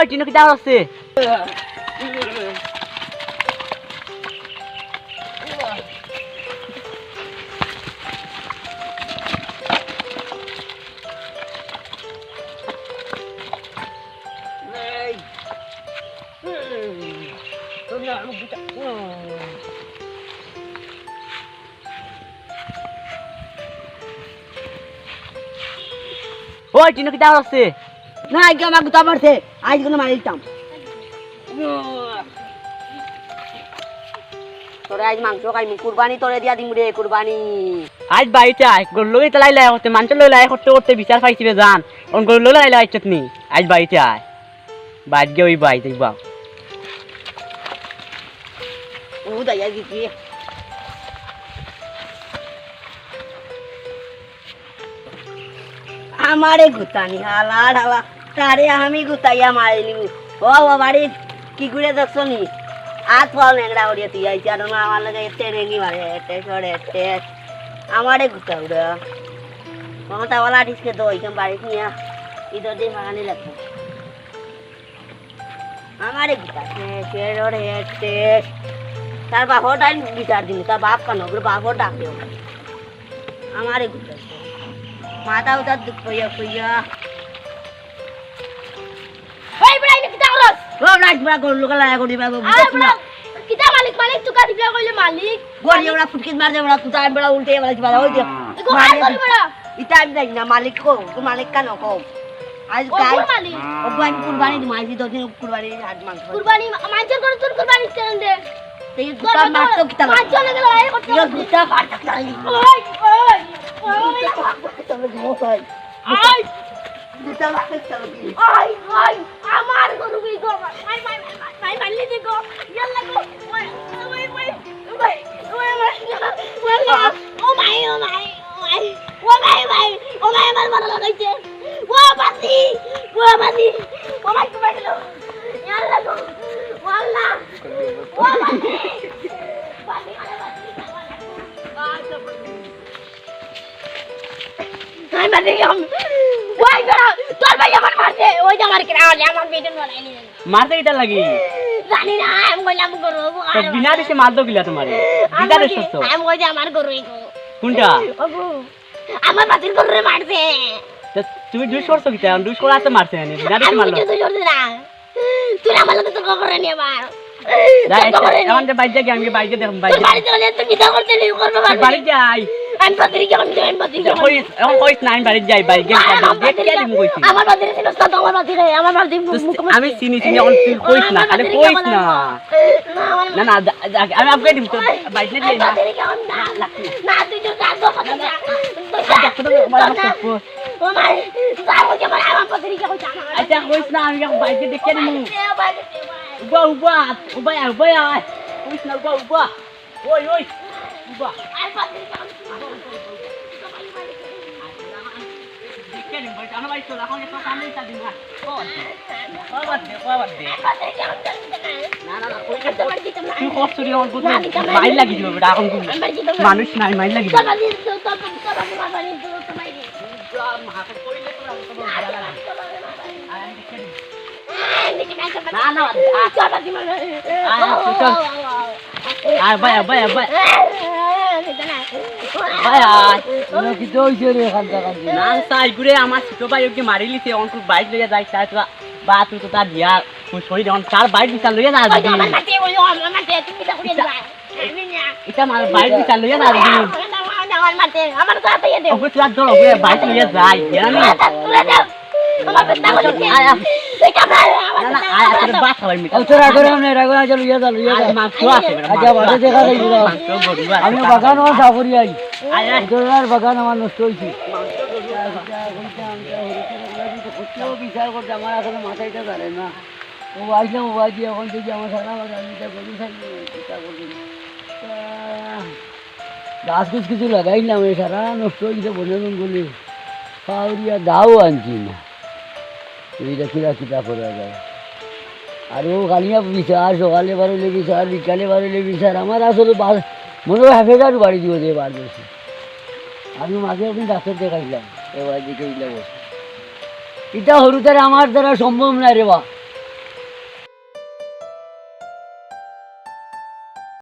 ওই টিনু কি দাও আছে ওই টিনু কি দাও আছে না আজকে আমার গুতা মারছে আজ কোনো মারিতাম তোরে আজ মাংস খাইমি কুরবানি তোরে দিয়া দিম রে কুরবানি আজ বাড়িতে আয় গরুলোকে তালাই লাই করতে মানুষ লই করতে করতে বিচার পাইছি রে জান ওন গরুলোকে লাই লাই চটনি আজ বাড়িতে আয় বাড়ি গিয়ে ওই বাড়ি দেখবা ও দাইয়া দিছি আমারে গুতানি হালা ঢালা তারে আমি গুতাইয়া মারিলি ও বাড়ি কি করে দেখছো নি হাত পাও নেংড়া উড়িয়ে তুই আইছি আর আমার লাগে এতে রেঙ্গি মারে এতে সরে এতে আমারে গুতা উড়া মমতাওয়ালা ঠিককে দো এখান বাড়ি নিয়ে ঈদের দিন বাগানি লাগবে আমারে গুতা সরে এতে তার বাপটাই বিচার দিন তার বাপ কেন বাপও ডাকে আমারে গুতা মাথা উতার দুঃখ কইয়া কইয়া ওই বড়াই না কিতা করস ও রাজ বড়া গোল লোক লাগা করি বাবু কিতা মালিক মালিক তুকা দিবলা কইলে মালিক গড়ি ওরা ফুটকিস মার দে ওরা তুতা বড়া উল্টে বড়া কি বড়া ওই দে এগো আর কল বড়া ইতা আমি যাই না মালিক কো মালিক কান কো আজ কাল মালিক ও বাই কুরবানি দি মাইছি তো দিন কুরবানি হাত মাংস কুরবানি মাইছে করে তোর কুরবানি কেন দে তেই তুতা মার তো কিতা মাছ চলে গেল আই করতে ইয়া দুটা ফাট তাই ওই ওই তবে মোসাই আই দুটা ফাট চলো কি আই আই আমার গরু কি গো মাই মাই মাই মারলি দে গো ইয়াল্লা গো ওই ওই ওই ওই ওই ও মাই ও মাই ও মাই মাই ও মাই আমার ভালো লাগাইছে ও বাতি ও মাই তো বাইলো ইয়াল্লা গো ওয়াল্লা ও বাতি বাতি আই মারলি গো ওই গড়া তোর ভাই আমার মারছে ওই যে আমার কিরা আমার বেটন বলাইনি মারতে কিটা লাগি জানি না আমি কইলাম গরু তো বিনা দিছে মার দো গিলা তোমারে বিনা দিছ তো আমি কই যে আমার গরু এগো কোনটা ওগো আমার বাতির গরুরে মারছে তো তুমি দুই করছো কিটা দুই করা আছে মারছে না বিনা দিছে মারলো তুই জোরে না তুই আমার লগে তো করে নি আবার যাই এখন যে বাইরে গিয়ে আমি বাইরে দেখব বাইরে বাড়ি চলে তুই বিদা করতে নি করবে বাড়ি যাই আমি বাতির কি আমি বাতির কই এখন কইস না আমি বাড়ি যাই বাড়ি গিয়ে দেখে দিমু কইছি আমার বাতির ছিল তো আমার বাতির আমার বাতির আমি চিনি এখন তুই কইস না খালি কইস না না না আমি আপকে দিম তো বাইরে যাই না না তুই তো কাজ করছিস ও মাই যাও যে আমার বাতির কি কইছ আচ্ছা কইস না আমি বাইরে দেখে দিমু uba kuyis na uba oy uba দেখেন ভাই জানা ভাই তো এখন এত সামনে তা দিন না বাবা দে না কই তুই কষ্ট রে অন বুঝ মাইল লাগি দিবে বেটা এখন তুমি মানুষ নাই মাইল লাগি দিবে না না ভাই কি দইছে রে খান্দা খান্দি না সাই ঘুরে আমার ছোট ভাই ওকে মারি লিছে অঙ্কুর বাইক লইয়া যাই তাই তো বা তুই তো তা দিয়া সরি যখন তার বাইক বিচার লইয়া না দিবি এটা আমার বাইক বিচার লইয়া না দিবি আমার তো আতে দে ওকে তুই দর ওকে বাইক লইয়া যাই জানি আমার বেটা বলি আয়া না না আয়া তোর বাস হই মি তোরা করে আমি রাগো না চলো ইয়া মাংস আছে আচ্ছা বাড়ি দেখা দেই আমি বাগান আমার সাফরি আই আয়া তোরার বাগান আমার নষ্ট হইছে বিচার করতে আমার আসলে মাথায়টা ধরে না ও আইলাম ও বাজি এখন থেকে আমার সারা বাগান এটা গরু থাকি চিন্তা করছি গাছ কুছ কিছু লাগাইলাম এই সারা নষ্ট হয়েছে বনে বলে পাউরিয়া দাও আনছি না এইটা কিরা করা যায় আর ও কালিয়া বিচার সকালে বারোলে বিচার বিকালে বারোলে বিচার আমার আসলে মনে হয় হাফেজার বাড়ি দিব দিয়ে বার বেশি আমি মাঝে একদিন ডাক্তার দেখাইলাম এবার দিকে বসে এটা হরু দ্বারা আমার দ্বারা সম্ভব না রে বা